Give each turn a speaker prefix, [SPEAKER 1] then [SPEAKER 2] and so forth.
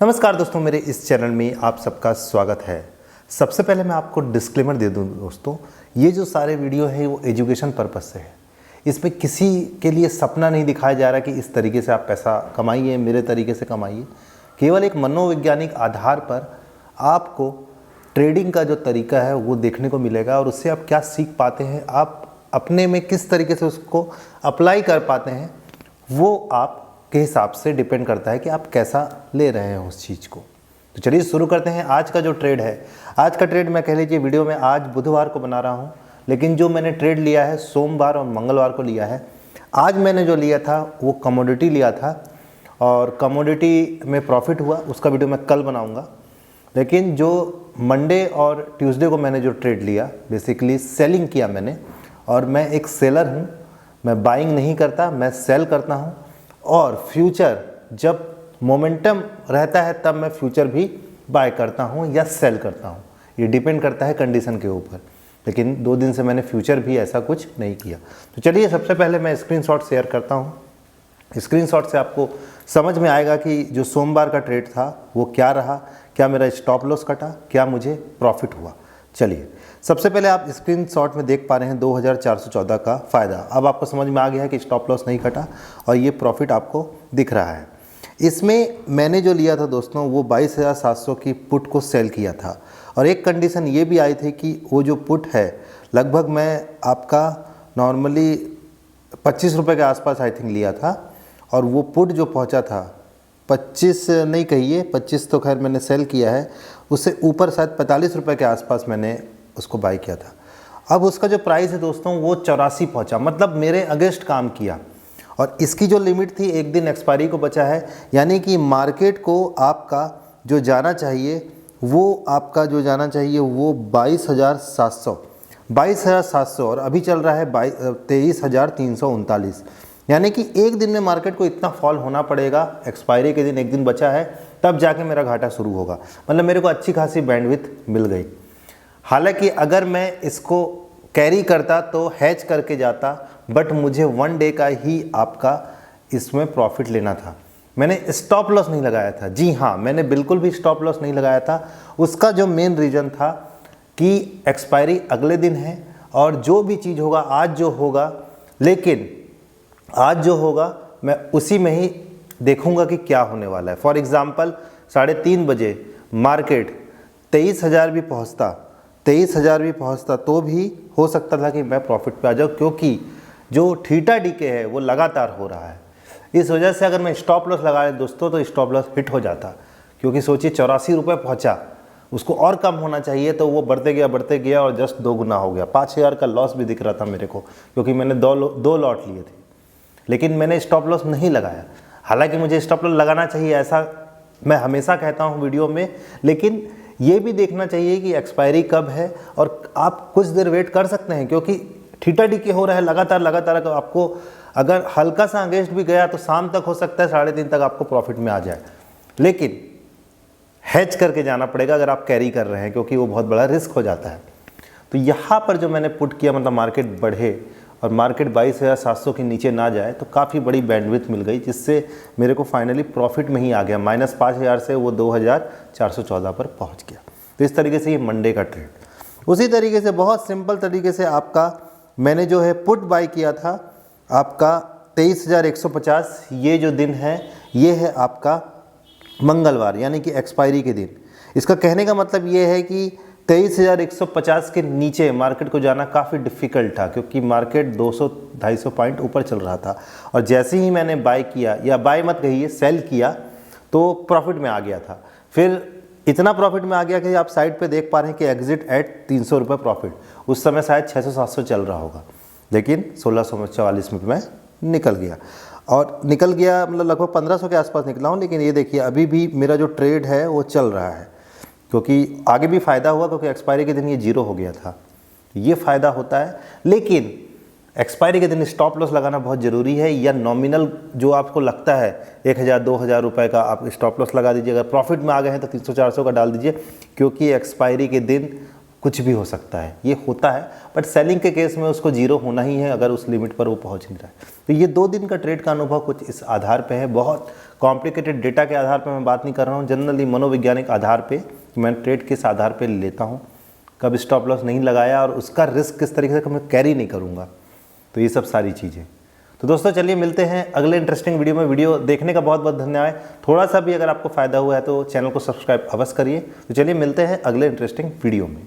[SPEAKER 1] नमस्कार दोस्तों, मेरे इस चैनल में आप सबका स्वागत है। सबसे पहले मैं आपको डिस्क्लेमर दे दूं दोस्तों, ये जो सारे वीडियो है वो एजुकेशन पर्पस से है। इसमें किसी के लिए सपना नहीं दिखाया जा रहा कि इस तरीके से आप पैसा कमाइए, मेरे तरीके से कमाइए। केवल एक मनोवैज्ञानिक आधार पर आपको ट्रेडिंग का जो तरीका है वो देखने को मिलेगा और उससे आप क्या सीख पाते हैं, आप अपने में किस तरीके से उसको अप्लाई कर पाते हैं, वो आप के हिसाब से डिपेंड करता है कि आप कैसा ले रहे हैं उस चीज़ को। तो चलिए शुरू करते हैं। आज का जो ट्रेड है, आज का ट्रेड मैं कह लीजिए वीडियो में आज बुधवार को बना रहा हूं, लेकिन जो मैंने ट्रेड लिया है सोमवार और मंगलवार को लिया है। आज मैंने जो लिया था वो कमोडिटी लिया था और कमोडिटी में प्रॉफिट हुआ, उसका वीडियो मैं कल बनाऊँगा। लेकिन जो मंडे और ट्यूसडे को मैंने जो ट्रेड लिया, बेसिकली सेलिंग किया मैंने, और मैं एक सेलर हूँ, मैं बाइंग नहीं करता, मैं सेल करता हूँ। और फ्यूचर जब मोमेंटम रहता है तब मैं फ्यूचर भी बाय करता हूं या सेल करता हूं, ये डिपेंड करता है कंडीशन के ऊपर। लेकिन 2 दिन से मैंने फ्यूचर भी ऐसा कुछ नहीं किया। तो चलिए सबसे पहले मैं स्क्रीनशॉट शेयर करता हूं। स्क्रीनशॉट से आपको समझ में आएगा कि जो सोमवार का ट्रेड था वो क्या रहा, क्या मेरा स्टॉप लॉस कटा, क्या मुझे प्रॉफिट हुआ। चलिए सबसे पहले आप स्क्रीनशॉट में देख पा रहे हैं 2414 का फ़ायदा। अब आपको समझ में आ गया है कि स्टॉप लॉस नहीं कटा और ये प्रॉफिट आपको दिख रहा है। इसमें मैंने जो लिया था दोस्तों वो 22,700 की पुट को सेल किया था और एक कंडीशन ये भी आई थी कि वो जो पुट है लगभग मैं आपका नॉर्मली 25 रुपये के आसपास आई थिंक लिया था और वो पुट जो पहुंचा था 25 नहीं कहिए, 25 तो खैर मैंने सेल किया है, उससे ऊपर शायद 45 रुपये के आसपास मैंने उसको बाई किया था। अब उसका जो प्राइस है दोस्तों वो 84 पहुंचा, मतलब मेरे अगेंस्ट काम किया। और इसकी जो लिमिट थी, एक दिन एक्सपायरी को बचा है, यानी कि मार्केट को आपका जो जाना चाहिए वो आपका जो जाना चाहिए वो 22,700 और अभी चल रहा है 23,339। यानी कि एक दिन में मार्केट को इतना फॉल होना पड़ेगा, एक्सपायरी के दिन एक दिन बचा है, तब जाके मेरा घाटा शुरू होगा। मतलब मेरे को अच्छी खासी बैंडविड्थ मिल गई। हालांकि अगर मैं इसको कैरी करता तो हैच करके जाता, बट मुझे 1 डे का ही आपका इसमें प्रॉफिट लेना था। मैंने स्टॉप लॉस नहीं लगाया था। जी हाँ, मैंने बिल्कुल भी स्टॉप लॉस नहीं लगाया था। उसका जो मेन रीज़न था कि एक्सपायरी अगले दिन है और जो भी चीज़ होगा आज जो होगा, लेकिन आज जो होगा मैं उसी में ही देखूंगा कि क्या होने वाला है। फॉर एग्ज़ाम्पल 3:30 बजे मार्केट 23,000 भी पहुंचता तो भी हो सकता था कि मैं प्रॉफिट पे आ जाऊँ, क्योंकि जो थीटा डीके है वो लगातार हो रहा है। इस वजह से अगर मैं स्टॉप लॉस लगाए दोस्तों तो स्टॉप लॉस हिट हो जाता, क्योंकि सोचिए 84 रुपये पहुँचा, उसको और कम होना चाहिए, तो वो बढ़ते गया और जस्ट 2 गुना हो गया। 5,000 का लॉस भी दिख रहा था मेरे को, क्योंकि मैंने दो लॉट लिए थे, लेकिन मैंने स्टॉप लॉस नहीं लगाया। हालांकि मुझे स्टॉप लॉस लगाना चाहिए, ऐसा मैं हमेशा कहता हूं वीडियो में, लेकिन ये भी देखना चाहिए कि एक्सपायरी कब है और आप कुछ देर वेट कर सकते हैं, क्योंकि थीटा डीके हो रहा है लगातार। आपको अगर हल्का सा अगेंस्ट भी गया तो शाम तक हो सकता है 3:30 तक आपको प्रॉफिट में आ जाए, लेकिन हैच करके जाना पड़ेगा अगर आप कैरी कर रहे हैं, क्योंकि वो बहुत बड़ा रिस्क हो जाता है। तो यहाँ पर जो मैंने पुट किया, मतलब मार्केट बढ़े और मार्केट 22,700 के नीचे ना जाए, तो काफ़ी बड़ी बैंडविड्थ मिल गई, जिससे मेरे को फाइनली प्रॉफिट में ही आ गया। -5,000 से वो 2,414 पर पहुंच गया। तो इस तरीके से ये मंडे का ट्रेड। उसी तरीके से बहुत सिंपल तरीके से आपका मैंने जो है पुट बाई किया था आपका 23,150। ये जो दिन है ये है आपका मंगलवार, यानी कि एक्सपायरी के दिन। इसका कहने का मतलब ये है कि 23,150 के नीचे मार्केट को जाना काफ़ी डिफ़िकल्ट था, क्योंकि मार्केट 200-250 पॉइंट ऊपर चल रहा था। और जैसे ही मैंने बाय किया, या बाय मत कहिए, सेल किया, तो प्रॉफिट में आ गया था। फिर इतना प्रॉफिट में आ गया कि आप साइड पे देख पा रहे हैं कि एग्जिट एट 300 रुपये प्रॉफिट। उस समय शायद 600-700 चल रहा होगा, लेकिन 1644 में मैं निकल गया। और निकल गया मतलब लगभग 1500 के आसपास निकला हूँ। लेकिन ये देखिए अभी भी मेरा जो ट्रेड है वो चल रहा है, क्योंकि आगे भी फ़ायदा हुआ, क्योंकि एक्सपायरी के दिन ये 0 हो गया था। ये फ़ायदा होता है, लेकिन एक्सपायरी के दिन स्टॉप लॉस लगाना बहुत ज़रूरी है, या नॉमिनल जो आपको लगता है 1,000-2,000 रुपये का आप स्टॉप लॉस लगा दीजिए। अगर प्रॉफिट में आ गए हैं तो 300-400 का डाल दीजिए, क्योंकि एक्सपायरी के दिन कुछ भी हो सकता है, ये होता है। बट सेलिंग के केस में उसको 0 होना ही है, अगर उस लिमिट पर वो पहुंच नहीं रहा है। तो ये 2 दिन का ट्रेड का अनुभव कुछ इस आधार पे है। बहुत कॉम्प्लिकेटेड डेटा के आधार पर मैं बात नहीं कर रहा हूँ, जनरली मनोवैज्ञानिक आधार पे कि मैं ट्रेड किस आधार पे लेता हूँ, कब स्टॉप लॉस नहीं लगाया और उसका रिस्क किस तरीके से मैं कैरी नहीं करूँगा। तो ये सब सारी चीज़ें। तो दोस्तों चलिए मिलते हैं अगले इंटरेस्टिंग वीडियो में। वीडियो देखने का बहुत बहुत धन्यवाद। थोड़ा सा भी अगर आपको फ़ायदा हुआ है तो चैनल को सब्सक्राइब अवश्य करिए। तो चलिए मिलते हैं अगले इंटरेस्टिंग वीडियो में।